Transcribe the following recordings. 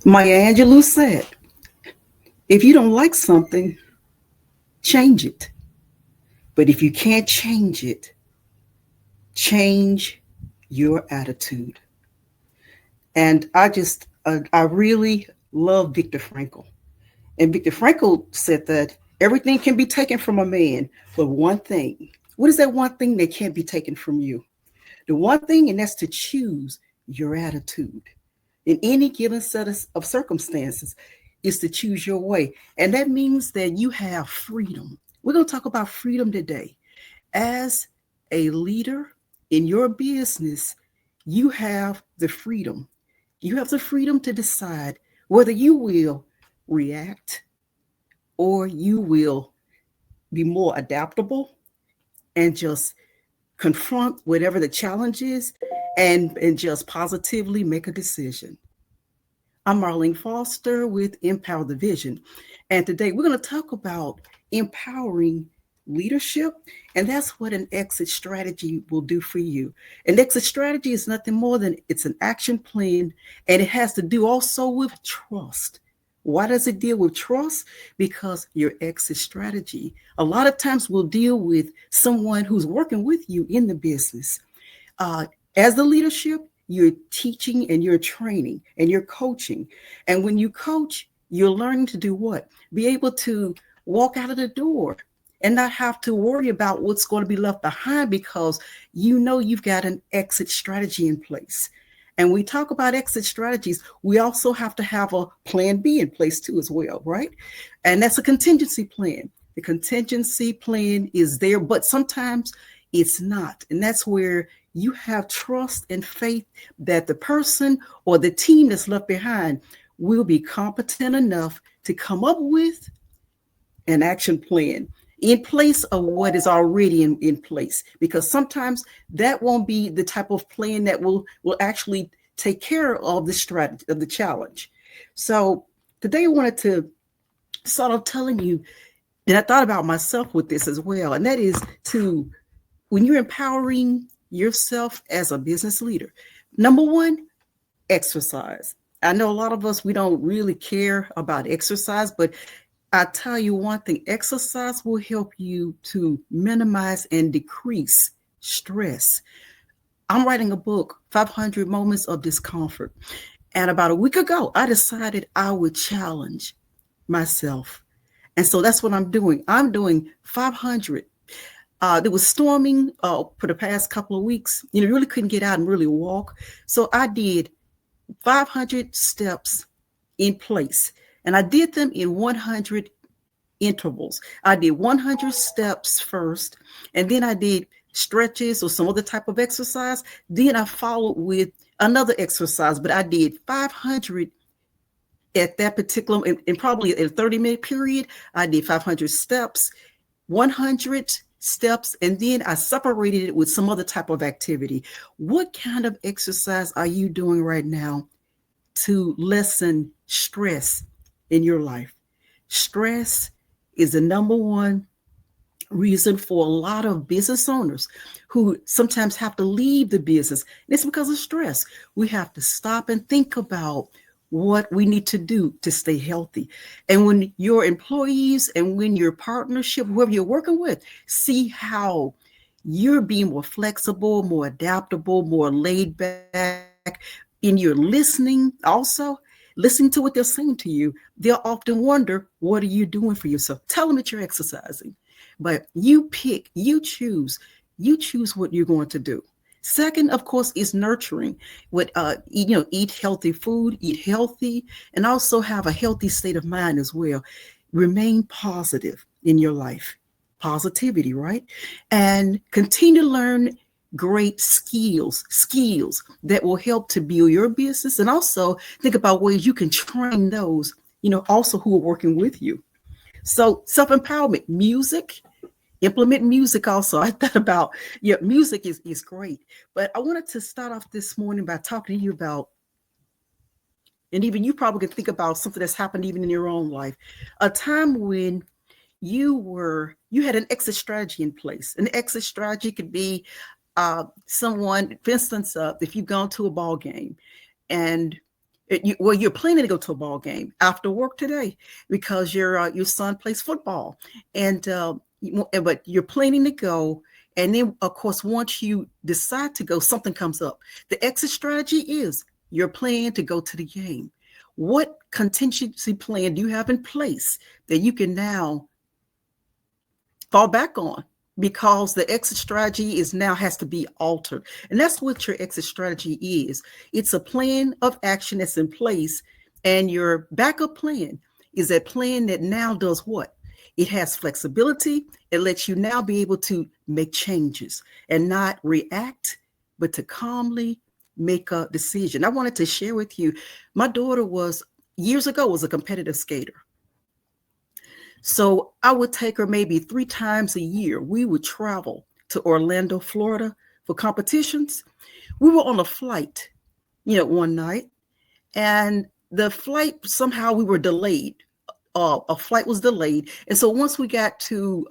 Maya Angelou said, if you don't like something, change it. But if you can't change it, change your attitude. And I really love Viktor Frankl. And Viktor Frankl said that everything can be taken from a man, but one thing. What is that one thing that can't be taken from you? The one thing, and that's to choose your attitude. In any given set of circumstances, is to choose your way. And that means that you have freedom. We're going to talk about freedom today. As a leader in your business, you have the freedom. You have the freedom to decide whether you will react or you will be more adaptable and just confront whatever the challenge is and just positively make a decision. I'm Marlene Foster with Empower the Vision. And today we're going to talk about empowering leadership. And that's what an exit strategy will do for you. An exit strategy is nothing more than it's an action plan, and it has to do also with trust. Why does it deal with trust? Because your exit strategy, a lot of times will deal with someone who's working with you in the business. Uh, as the leadership, you're teaching and you're training and you're coaching. And when you coach, you're learning to do what? Be able to walk out of the door and not have to worry about what's going to be left behind because you know you've got an exit strategy in place. And we talk about exit strategies, we also have to have a plan B in place too as well, right? And that's a contingency plan. The contingency plan is there, but sometimes it's not. And that's where you have trust and faith that the person or the team that's left behind will be competent enough to come up with an action plan in place of what is already in place. Because sometimes that won't be the type of plan that will actually take care of the strategy of the challenge. So today I wanted to sort of telling you, and I thought about myself with this as well, and that is to when you're empowering yourself as a business leader, number one, exercise. I know a lot of us, we don't really care about exercise, but I tell you one thing, exercise will help you to minimize and decrease stress. I'm writing a book, 500 Moments of Discomfort. And about a week ago, I decided I would challenge myself. And so that's what I'm doing. I'm doing 500. It was storming for the past couple of weeks. You really couldn't get out and really walk. So I did 500 steps in place. And I did them in 100 intervals. I did 100 steps first, and then I did stretches or some other type of exercise. Then I followed with another exercise, but I did 500 at that particular, and probably a 30-minute period. I did 500 steps, 100 steps, and then I separated it with some other type of activity. What kind of exercise are you doing right now to lessen stress in your life? Stress is the number one reason for a lot of business owners who sometimes have to leave the business. And it's because of stress. We have to stop and think about what we need to do to stay healthy. And when your employees and when your partnership, whoever you're working with, see how you're being more flexible, more adaptable, more laid back in your listening, also listening to what they're saying to you, they'll often wonder, what are you doing for yourself? Tell them that you're exercising, but you pick, you choose what you're going to do. Second, of course, is nurturing. With eat healthy food, eat healthy, and also have a healthy state of mind as well. Remain positive in your life. Positivity, right? And continue to learn great skills that will help to build your business, and also think about ways you can train those, also who are working with you. So self-empowerment, music, implement music also. I thought about, music is great. But I wanted to start off this morning by talking to you about, and even you probably can think about something that's happened even in your own life, a time when you had an exit strategy in place. An exit strategy could be someone, for instance, if you've gone to a ball game and Well, you're planning to go to a ball game after work today because your son plays football, and but you're planning to go. And then, of course, once you decide to go, something comes up. The exit strategy is you're planning to go to the game. What contingency plan do you have in place that you can now fall back on, because the exit strategy is now has to be altered? And that's what your exit strategy is. It's a plan of action that's in place, and your backup plan is a plan that now does what? It has flexibility. It lets you now be able to make changes and not react, but to calmly make a decision. I wanted to share with you, my daughter was years ago was a competitive skater. So I would take her maybe 3 times a year. We would travel to Orlando, Florida for competitions. We were on a flight, one night, and the flight, somehow we were delayed. A flight was delayed. And so once we got to,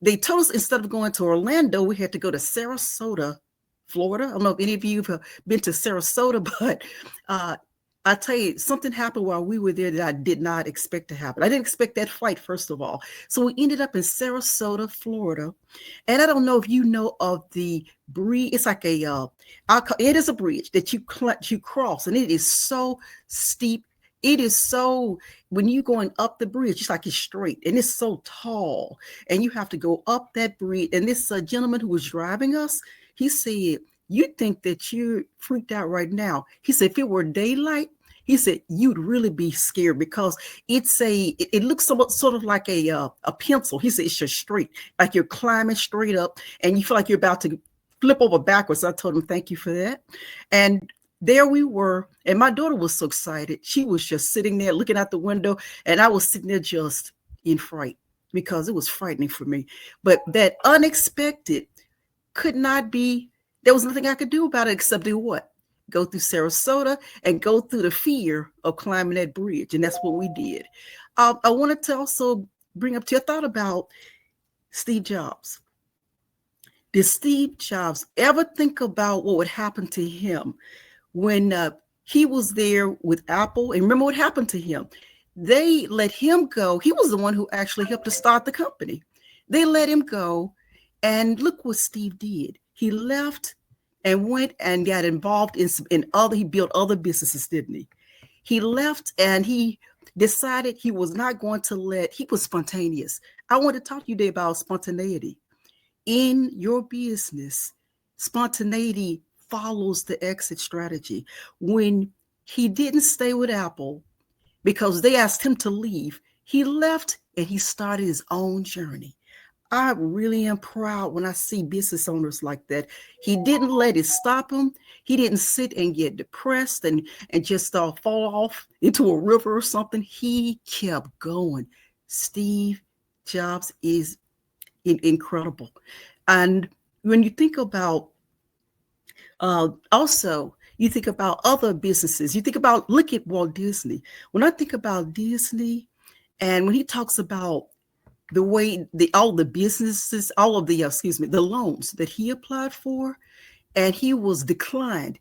they told us instead of going to Orlando, we had to go to Sarasota, Florida. I don't know if any of you have been to Sarasota, but I tell you, something happened while we were there that I did not expect to happen. I didn't expect that flight, first of all. So we ended up in Sarasota, Florida. And I don't know if you know of the bridge. It's like it is a bridge that you cross, and it is so steep. It is so, when you're going up the bridge, it's like it's straight, and it's so tall, and you have to go up that bridge. And this gentleman who was driving us, he said, "You think that you're freaked out right now?" He said, "If it were daylight," he said, "you'd really be scared, because it looks sort of like a pencil." He said, "It's just straight, like you're climbing straight up, and you feel like you're about to flip over backwards." I told him, "Thank you for that." And there we were, and my daughter was so excited. She was just sitting there looking out the window, and I was sitting there just in fright, because it was frightening for me. But that unexpected could not be, there was nothing I could do about it except do what? Go through Sarasota and go through the fear of climbing that bridge. And that's what we did. I wanted to also bring up to your thought about Steve Jobs. Did Steve Jobs ever think about what would happen to him when he was there with Apple? And remember what happened to him. They let him go. He was the one who actually helped to start the company. They let him go. And look what Steve did. He left and went and got involved in other, he built other businesses, didn't he? He left and he decided he was not going to he was spontaneous. I want to talk to you today about spontaneity. In your business, spontaneity follows the exit strategy. When he didn't stay with Apple because they asked him to leave, he left and he started his own journey. I really am proud when I see business owners like that. He didn't let it stop him. He didn't sit and get depressed and just fall off into a river or something. He kept going. Steve Jobs is incredible. And when you think about also, you think about other businesses. You think about, look at Walt Disney. When I think about Disney, and when he talks about the way all the businesses, all of the loans that he applied for, and he was declined,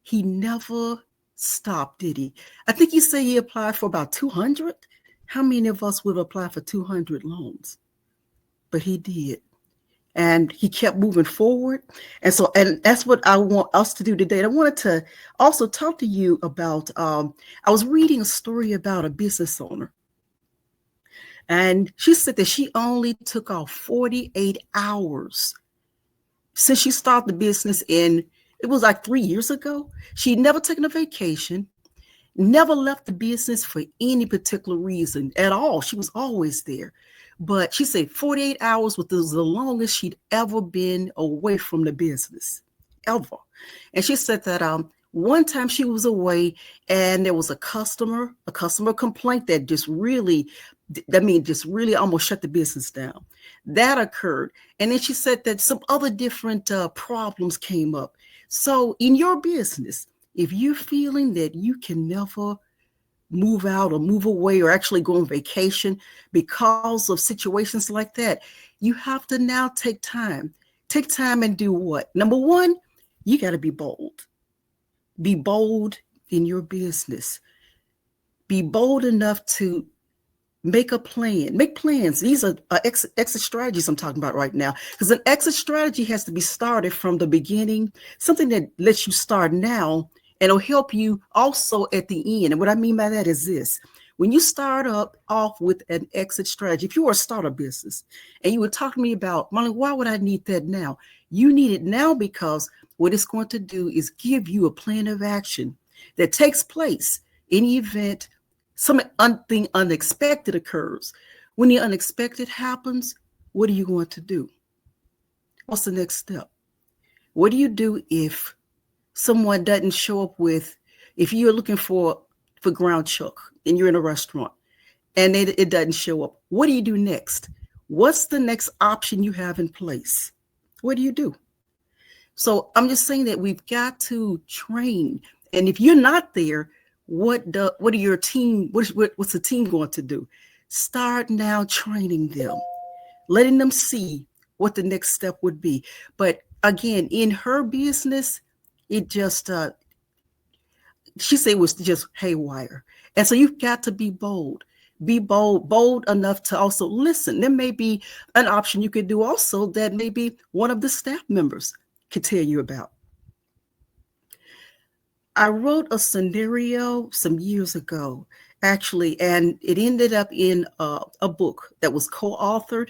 he never stopped, did he? I think he said he applied for about 200. How many of us would apply for 200 loans? But he did. And he kept moving forward. And that's what I want us to do today. And I wanted to also talk to you about, I was reading a story about a business owner. And she said that she only took off 48 hours since she started the business it was like 3 years ago. She'd never taken a vacation, never left the business for any particular reason at all. She was always there. But she said 48 hours was the longest she'd ever been away from the business, ever. And she said that one time she was away and there was a customer complaint that just really almost shut the business down. That occurred. And then she said that some other different problems came up. So in your business, if you're feeling that you can never move out or move away or actually go on vacation because of situations like that, you have to now take time and do what? Number one, you got to be bold. Be bold in your business, be bold enough to make a plan, make plans. These are exit strategies I'm talking about right now, because an exit strategy has to be started from the beginning, something that lets you start now and it'll help you also at the end. And what I mean by that is this: when you start up off with an exit strategy, if you are a startup business and you would talk to me about, Molly, why would I need that now? You need it now because what it's going to do is give you a plan of action that takes place in the event something unexpected occurs. When the unexpected happens, what are you going to do? What's the next step? What do you do if someone doesn't show up if you're looking for ground chuck and you're in a restaurant and it doesn't show up? What do you do next? What's the next option you have in place? What do you do? So I'm just saying that we've got to train. And if you're not there, what are your team? What's the team going to do? Start now training them, letting them see what the next step would be. But again, in her business, it just she said it was just haywire. And so you've got to be bold. Be bold enough to also listen. There may be an option you could do also that maybe one of the staff members could tell you about. I wrote a scenario some years ago, actually, and it ended up in a book that was co-authored,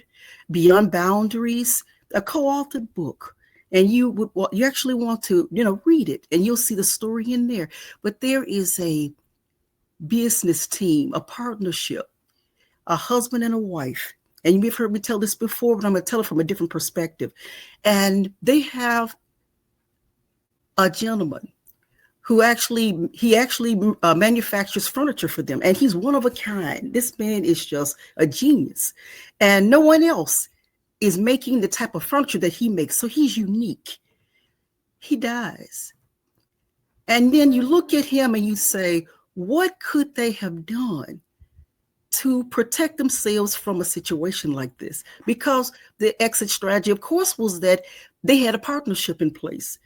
Beyond Boundaries, a co-authored book. And you actually want to read it, and you'll see the story in there. But there is a business team, a partnership, a husband and a wife. And you've heard me tell this before, but I'm going to tell it from a different perspective. And they have a gentleman who actually manufactures furniture for them, and he's one of a kind. This man is just a genius, and no one else is making the type of furniture that he makes. So he's unique. He dies, and then you look at him and you say, what could they have done to protect themselves from a situation like this? Because the exit strategy, of course, was that they had a partnership in place.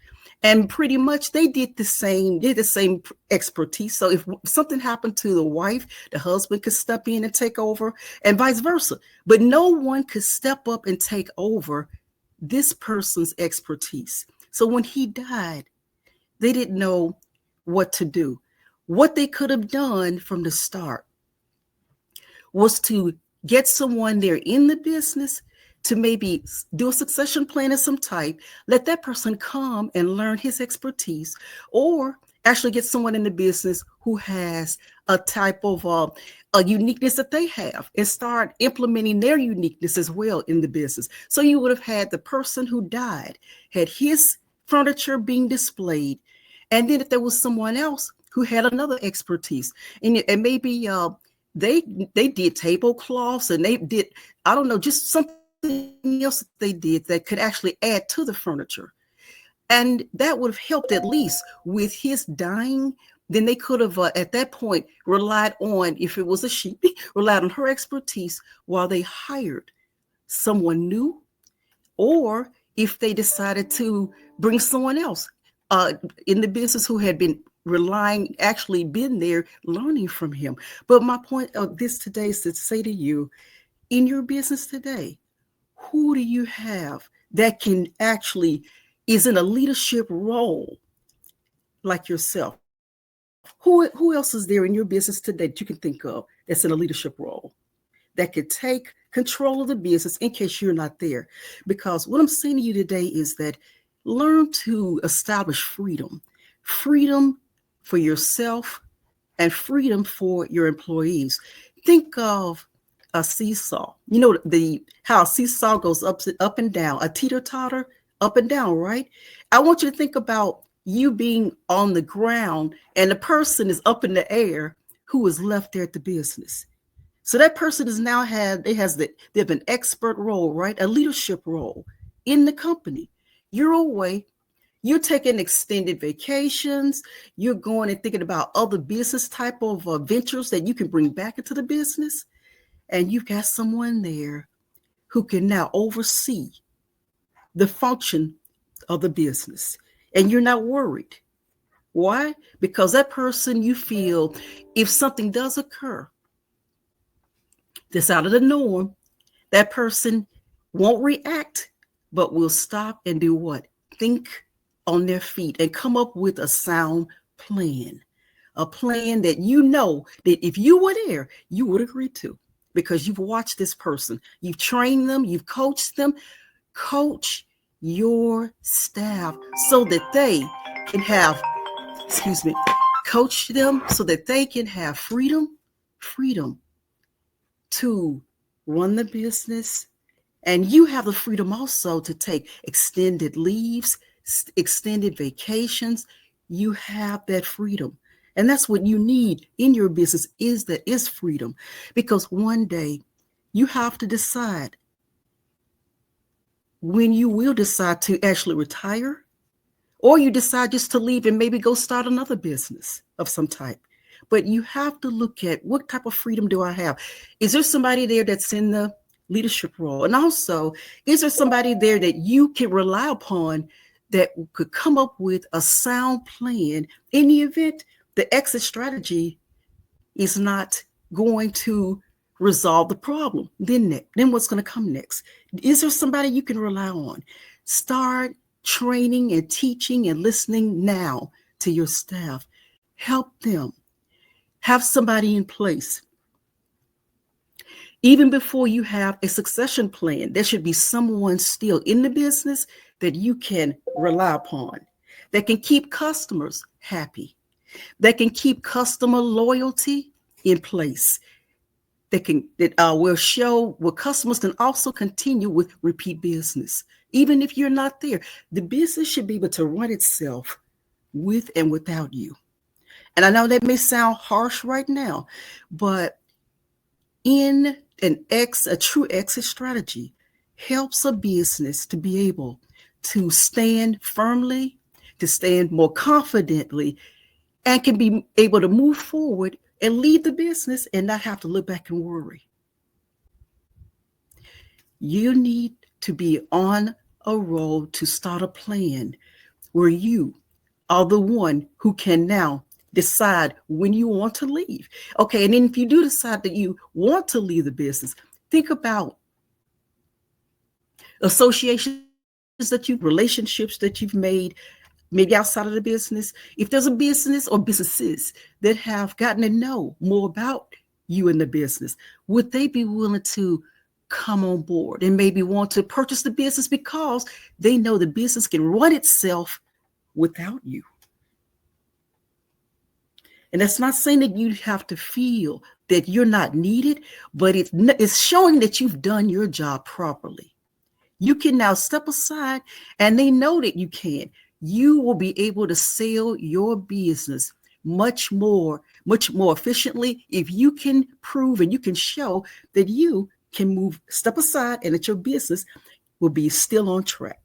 And pretty much they did the same expertise. So if something happened to the wife, the husband could step in and take over, and vice versa. But no one could step up and take over this person's expertise. So when he died, they didn't know what to do. What they could have done from the start was to get someone there in the business to maybe do a succession plan of some type, let that person come and learn his expertise, or actually get someone in the business who has a type of a uniqueness that they have and start implementing their uniqueness as well in the business. So you would have had the person who died, had his furniture being displayed, and then if there was someone else who had another expertise, and maybe they did tablecloths, and they did, I don't know, just something else that they did that could actually add to the furniture. And that would have helped at least with his dying. Then they could have at that point relied on, if it was a she, relied on her expertise while they hired someone new, or if they decided to bring someone else in the business who had been actually been there learning from him. But my point of this today is to say to you, in your business today, who do you have that can actually is in a leadership role like yourself? Who else is there in your business today that you can think of that's in a leadership role that could take control of the business in case you're not there? Because what I'm saying to you today is that learn to establish freedom for yourself and freedom for your employees. Think of a seesaw. You know how a seesaw goes up and down, a teeter-totter, up and down, right? I want you to think about you being on the ground and the person is up in the air who is left there at the business. So that person they have an expert role, right? A leadership role in the company. You're away. You're taking extended vacations. You're going and thinking about other business type of ventures that you can bring back into the business. And you've got someone there who can now oversee the function of the business. And you're not worried. Why? Because that person, you feel, if something does occur that's out of the norm, that person won't react, but will stop and do what? Think on their feet and come up with a sound plan. A plan that you know that if you were there, you would agree to because you've watched this person, you've trained them, you've coached them. Coach your staff so that they can have, excuse me, coach them so that they can have freedom to run the business. And you have the freedom also to take extended leaves, extended vacations. You have that freedom. And that's what you need in your business is freedom. Because one day you have to decide when you will decide to actually retire, or you decide just to leave and maybe go start another business of some type. But you have to look at what type of freedom do I have? Is there somebody there that's in the leadership role? And also, is there somebody there that you can rely upon that could come up with a sound plan in the event the exit strategy is not going to resolve the problem? Then what's going to come next? Is there somebody you can rely on? Start training and teaching and listening now to your staff. Help them. Have somebody in place. Even before you have a succession plan, there should be someone still in the business that you can rely upon, that can keep customers happy, that can keep customer loyalty in place, that will show where customers can also continue with repeat business. Even if you're not there, the business should be able to run itself with and without you. And I know that may sound harsh right now, but in a true exit strategy helps a business to be able to stand firmly, to stand more confidently, and can be able to move forward and lead the business and not have to look back and worry. You need to be on a roll to start a plan where you are the one who can now decide when you want to leave. Okay, and then if you do decide that you want to leave the business, think about associations that relationships that you've made, maybe outside of the business. If there's a business or businesses that have gotten to know more about you in the business, would they be willing to come on board and maybe want to purchase the business because they know the business can run itself without you? And that's not saying that you have to feel that you're not needed, but it's showing that you've done your job properly. You can now step aside, and they know that you can. You will be able to sell your business much more efficiently if you can prove and you can show that you can step aside, and that your business will be still on track.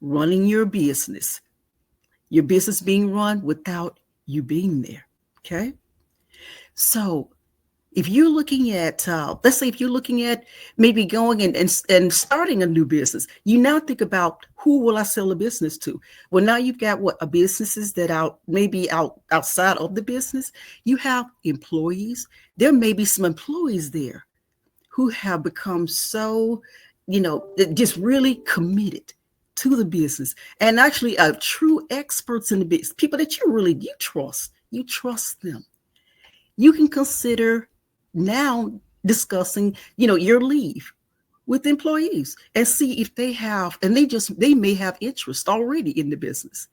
Running your business being run without you being there. Okay. So if you're looking at, let's say if you're looking at maybe going and starting a new business, you now think about, who will I sell a business to? Well, now you've got businesses that outside of the business. You have employees. There may be some employees there who have become so, just really committed to the business, and actually true experts in the business, people that you trust them. You can consider now discussing, your leave with employees and see if they have, and they may have interest already in the business.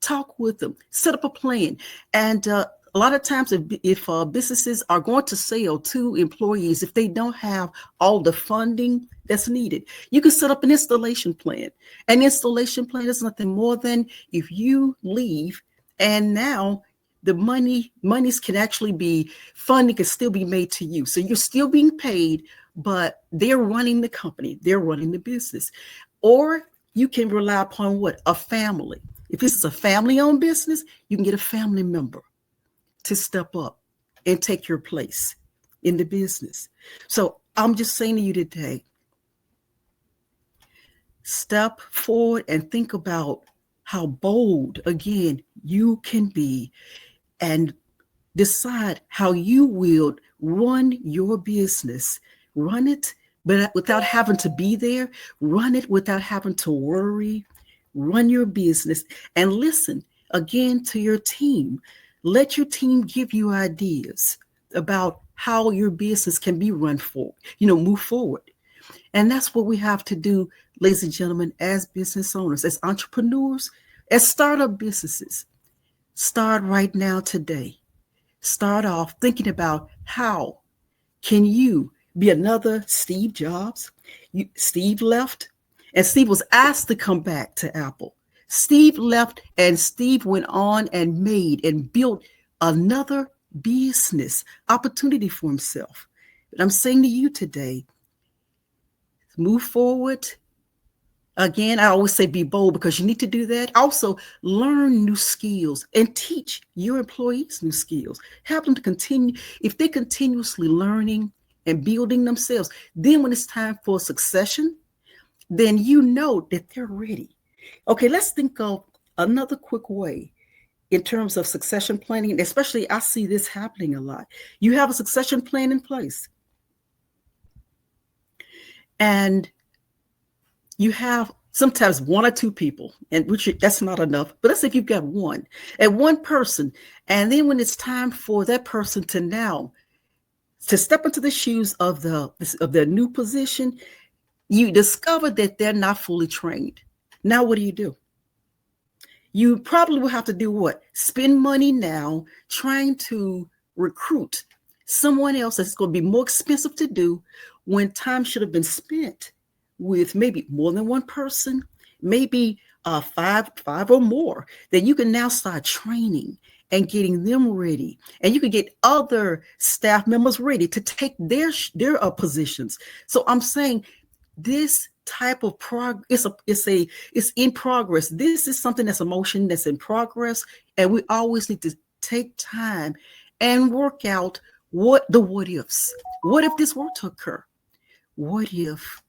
Talk with them, set up a plan. And a lot of times if businesses are going to sell to employees, if they don't have all the funding that's needed, you can set up an installation plan. An installation plan is nothing more than, if you leave and now the monies can actually be, funding can still be made to you. So you're still being paid, but they're running the company, they're running the business. Or you can rely upon a family. If this is a family-owned business, you can get a family member to step up and take your place in the business. So I'm just saying to you today, step forward and think about how bold, again, you can be, and decide how you will run your business. Run it, but without having to be there. Run it without having to worry. Run your business and listen again to your team. Let your team give you ideas about how your business can be run for, move forward. And that's what we have to do, ladies and gentlemen, as business owners, as entrepreneurs, as startup businesses. Start right now today. Start off thinking about how can you be another Steve Jobs? Steve left, and Steve was asked to come back to Apple. Steve left, and Steve went on and made and built another business opportunity for himself. But I'm saying to you today, move forward. Again, I always say be bold because you need to do that. Also, learn new skills and teach your employees new skills. Help them to continue. If they're continuously learning and building themselves, then when it's time for succession, then you know that they're ready. Okay, let's think of another quick way in terms of succession planning. Especially, I see this happening a lot. You have a succession plan in place, and you have sometimes one or two people, and which that's not enough. But let's say if you've got one and one person, and then when it's time for that person to now to step into the shoes of their new position, you discover that they're not fully trained. Now, what do? You probably will have to do what? Spend money now trying to recruit someone else that's going to be more expensive to do when time should have been spent with maybe more than one person, maybe five or more, that you can now start training and getting them ready, and you can get other staff members ready to take their positions. So I'm saying this type of progress, it's in progress. This is something that's a motion that's in progress, and we always need to take time and work out what ifs. What if this were to occur? What if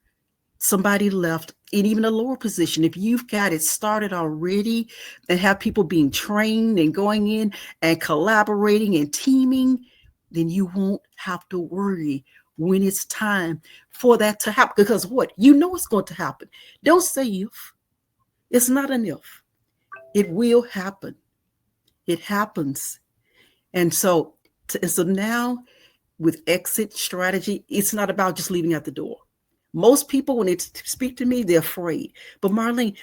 somebody left in even a lower position? If you've got it started already and have people being trained and going in and collaborating and teaming, then you won't have to worry when it's time for that to happen. Because what? You know it's going to happen. Don't say if. It's not an if. It will happen. It happens. And so now with exit strategy, it's not about just leaving out the door. Most people, when they speak to me, they're afraid. But Marlene,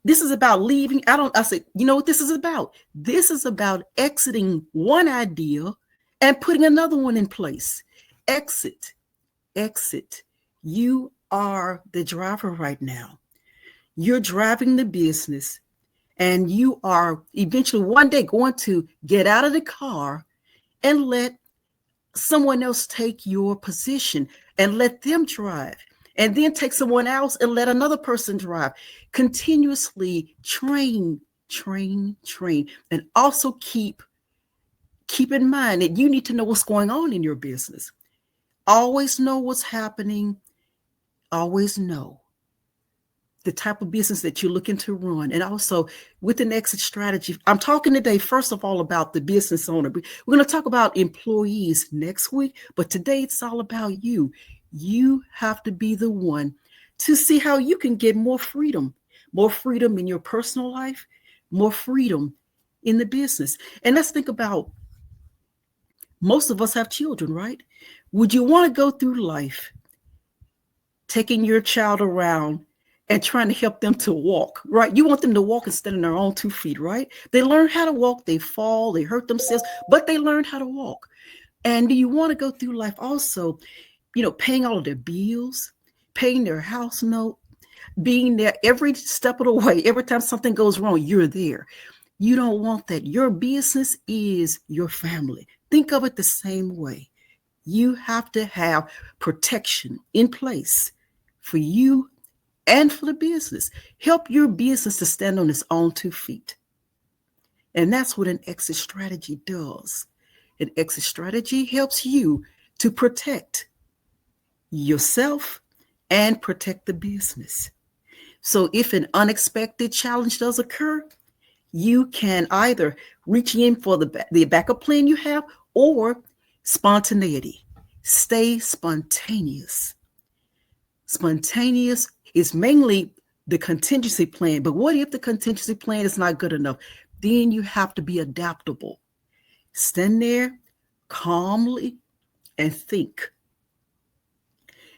this is about leaving. I said, you know what this is about? This is about exiting one idea and putting another one in place. Exit. You are the driver right now. You're driving the business, and you are eventually one day going to get out of the car and let someone else take your position and let them drive, and then take someone else and let another person drive. Continuously train, and also keep in mind that you need to know what's going on in your business. Always know what's happening. Always know the type of business that you're looking to run. And also with an exit strategy, I'm talking today, first of all, about the business owner. We're going to talk about employees next week, but today it's all about you. You have to be the one to see how you can get more freedom in your personal life, more freedom in the business. And let's think about, most of us have children, right? Would you want to go through life taking your child around and trying to help them to walk, right? You want them to walk and stand on their own 2 feet, right? They learn how to walk, they fall, they hurt themselves, but they learn how to walk. And do you want to go through life also, paying all of their bills, paying their house note, being there every step of the way? Every time something goes wrong, you're there. You don't want that. Your business is your family. Think of it the same way. You have to have protection in place for you and for the business. Help your business to stand on its own 2 feet. And that's what an exit strategy does. An exit strategy helps you to protect yourself and protect the business. So if an unexpected challenge does occur, you can either reach in for the backup plan you have, or spontaneity. Stay spontaneous. Spontaneous is mainly the contingency plan. But what if the contingency plan is not good enough? Then you have to be adaptable. Stand there calmly and think.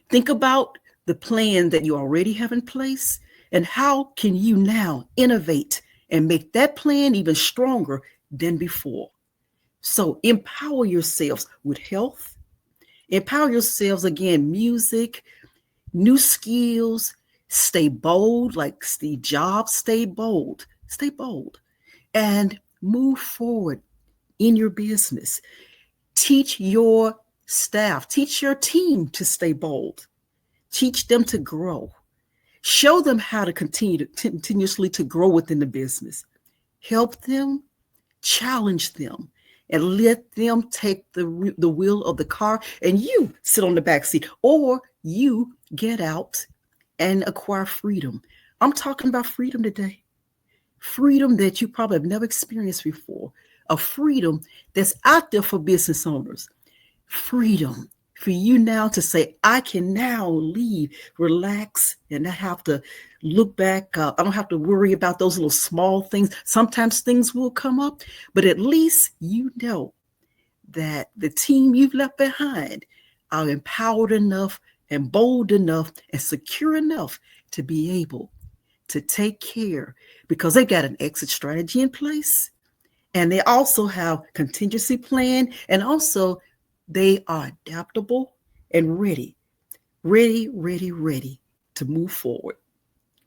Think about the plan that you already have in place, and how can you now innovate and make that plan even stronger than before. So empower yourselves with health. Empower yourselves again, music, new skills. Stay bold, like Steve Jobs. Stay bold. Stay bold. And move forward in your business. Teach your staff, teach your team to stay bold. Teach them to grow. Show them how to continuously to grow within the business. Help them, challenge them, and let them take the wheel of the car, and you sit on the back seat, or you get out and acquire freedom. I'm talking about freedom today. Freedom that you probably have never experienced before. A freedom that's out there for business owners. Freedom for you now to say, I can now leave, relax, and not have to look back. I don't have to worry about those little small things. Sometimes things will come up, but at least you know that the team you've left behind are empowered enough and bold enough and secure enough to be able to take care, because they've got an exit strategy in place, and they also have contingency plan, and also they are adaptable and ready to move forward.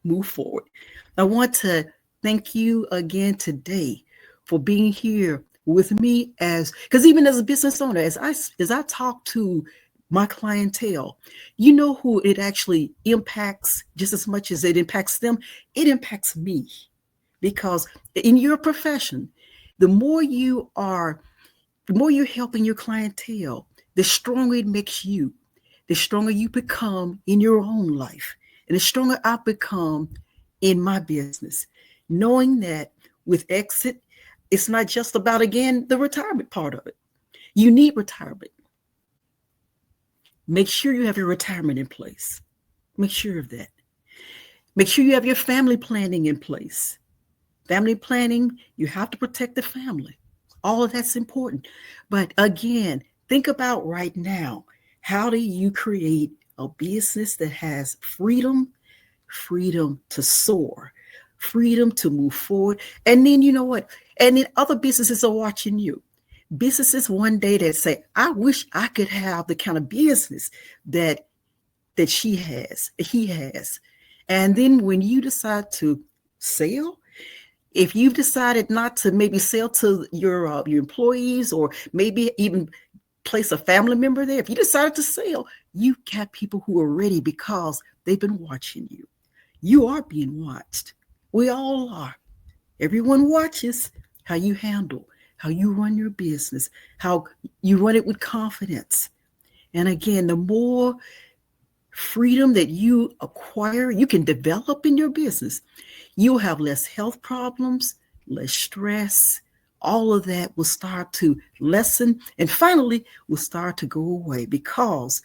Move forward. I want to thank you again today for being here with me, as because even as a business owner, as I talk to my clientele, you know who it actually impacts just as much as it impacts them. It impacts me, because in your profession, the more you are, the more you're helping your clientele, the stronger it makes you, the stronger you become in your own life, and the stronger I become in my business. Knowing that with exit, it's not just about, again, the retirement part of it. You need retirement. Make sure you have your retirement in place. Make sure of that. Make sure you have your family planning in place. Family planning, you have to protect the family. All of that's important. But again, think about right now, how do you create a business that has freedom, freedom to soar, freedom to move forward? And then you know what? And then other businesses are watching you. Businesses one day that say, I wish I could have the kind of business that he has. And then when you decide to sell, if you've decided not to maybe sell to your employees, or maybe even place a family member there, if you decided to sell, you've got people who are ready because they've been watching you. You are being watched. We all are. Everyone watches how you handle, how you run your business, how you run it with confidence. And again, the more freedom that you acquire, you can develop in your business, you'll have less health problems, less stress. All of that will start to lessen, and finally will start to go away, because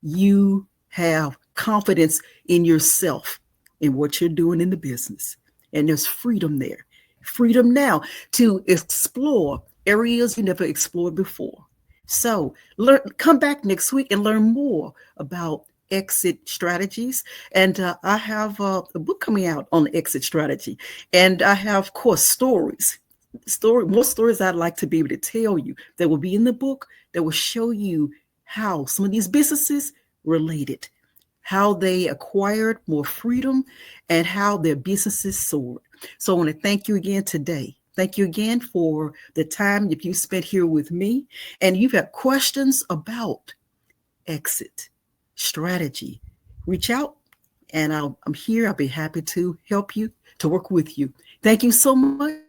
you have confidence in yourself, in what you're doing in the business. And there's freedom there. Freedom now to explore areas you never explored before. So come back next week and learn more about exit strategies. And I have a book coming out on exit strategy. And I have, of course, more stories I'd like to be able to tell you that will be in the book, that will show you how some of these businesses related, how they acquired more freedom, and how their businesses soared. So I want to thank you again today. Thank you again for the time that you spent here with me. And you've had questions about exit strategy, reach out, and I'm here. I'll be happy to help you, to work with you. Thank you so much,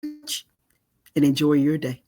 and enjoy your day.